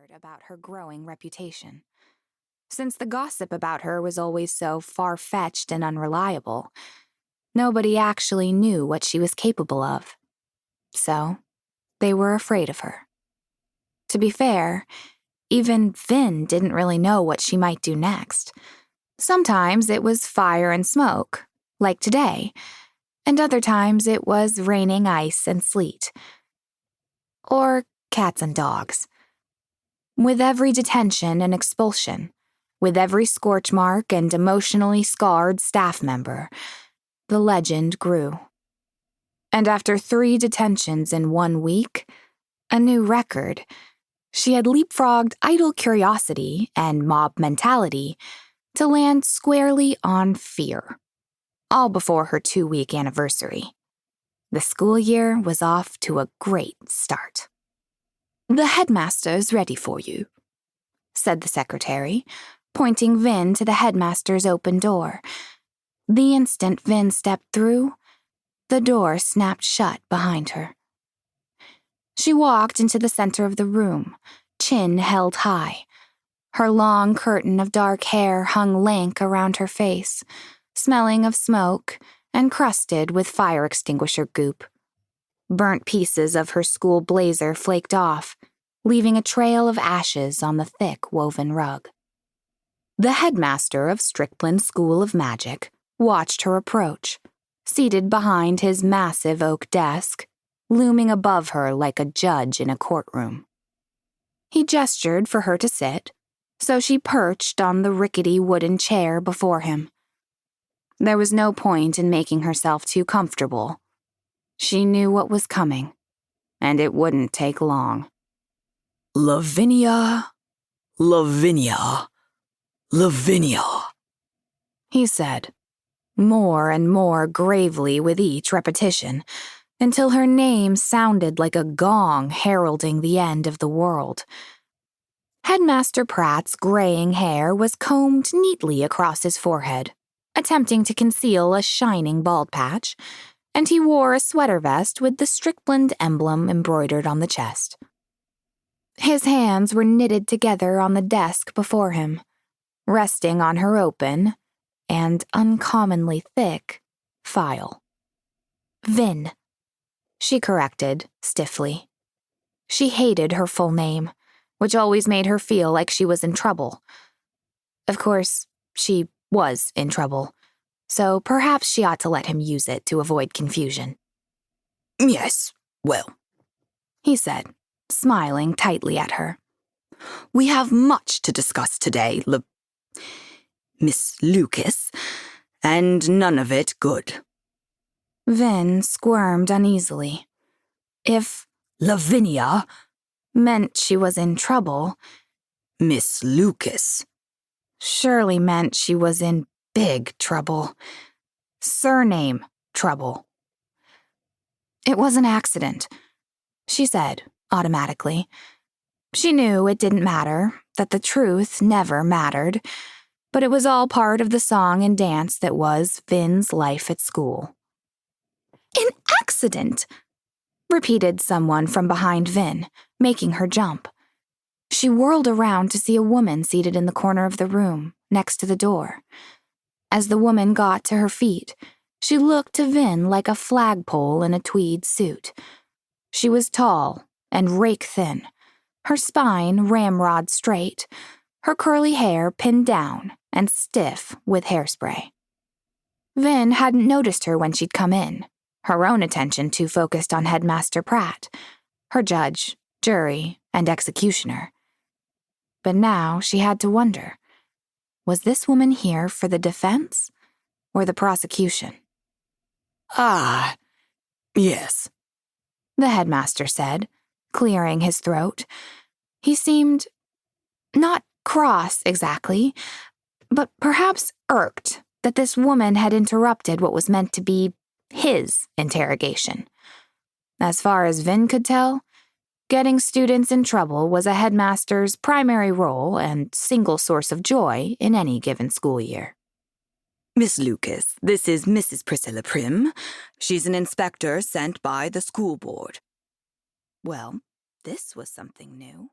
word about her growing reputation. Since the gossip about her was always so far-fetched and unreliable, nobody actually knew what she was capable of. So, they were afraid of her. To be fair, even Vin didn't really know what she might do next. Sometimes it was fire and smoke, like today, and other times it was raining ice and sleet. Or cats and dogs. With every detention and expulsion, with every scorch mark and emotionally scarred staff member, the legend grew. And after 3 detentions in 1 week, a new record, she had leapfrogged idle curiosity and mob mentality to land squarely on fear, all before her 2-week anniversary. The school year was off to a great start. "The headmaster's ready for you," said the secretary, pointing Vin to the headmaster's open door. The instant Vin stepped through, the door snapped shut behind her. She walked into the center of the room, chin held high. Her long curtain of dark hair hung lank around her face, smelling of smoke and crusted with fire extinguisher goop. Burnt pieces of her school blazer flaked off, leaving a trail of ashes on the thick woven rug. The headmaster of Strickland School of Magic watched her approach, seated behind his massive oak desk, looming above her like a judge in a courtroom. He gestured for her to sit, so she perched on the rickety wooden chair before him. There was no point in making herself too comfortable. She knew what was coming, and it wouldn't take long. "Lavinia, Lavinia, Lavinia," he said, more and more gravely with each repetition, until her name sounded like a gong heralding the end of the world. Headmaster Pratt's graying hair was combed neatly across his forehead, attempting to conceal a shining bald patch, and he wore a sweater vest with the Strickland emblem embroidered on the chest. His hands were knitted together on the desk before him, resting on her open, and uncommonly thick, file. "Vin," she corrected, stiffly. She hated her full name, which always made her feel like she was in trouble. Of course, she was in trouble, so perhaps she ought to let him use it to avoid confusion. "Yes, well," he said, smiling tightly at her. "We have much to discuss today, Miss Lucas, and none of it good." Vin squirmed uneasily. If "Lavinia" meant she was in trouble, Miss Lucas surely meant she was in big trouble. Surname trouble. "It was an accident," she said, automatically. She knew it didn't matter, that the truth never mattered, but it was all part of the song and dance that was Vin's life at school. "An accident?" repeated someone from behind Vin, making her jump. She whirled around to see a woman seated in the corner of the room, next to the door. As the woman got to her feet, she looked to Vin like a flagpole in a tweed suit. She was tall and rake-thin, her spine ramrod straight, her curly hair pinned down and stiff with hairspray. Vin hadn't noticed her when she'd come in, her own attention too focused on Headmaster Pratt, her judge, jury, and executioner. But now she had to wonder, was this woman here for the defense or the prosecution? "Ah, yes," the headmaster said, clearing his throat. He seemed not cross exactly, but perhaps irked that this woman had interrupted what was meant to be his interrogation. As far as Vin could tell, getting students in trouble was a headmaster's primary role and single source of joy in any given school year. "Miss Lucas, this is Mrs. Priscilla Prim. She's an inspector sent by the school board." Well, this was something new.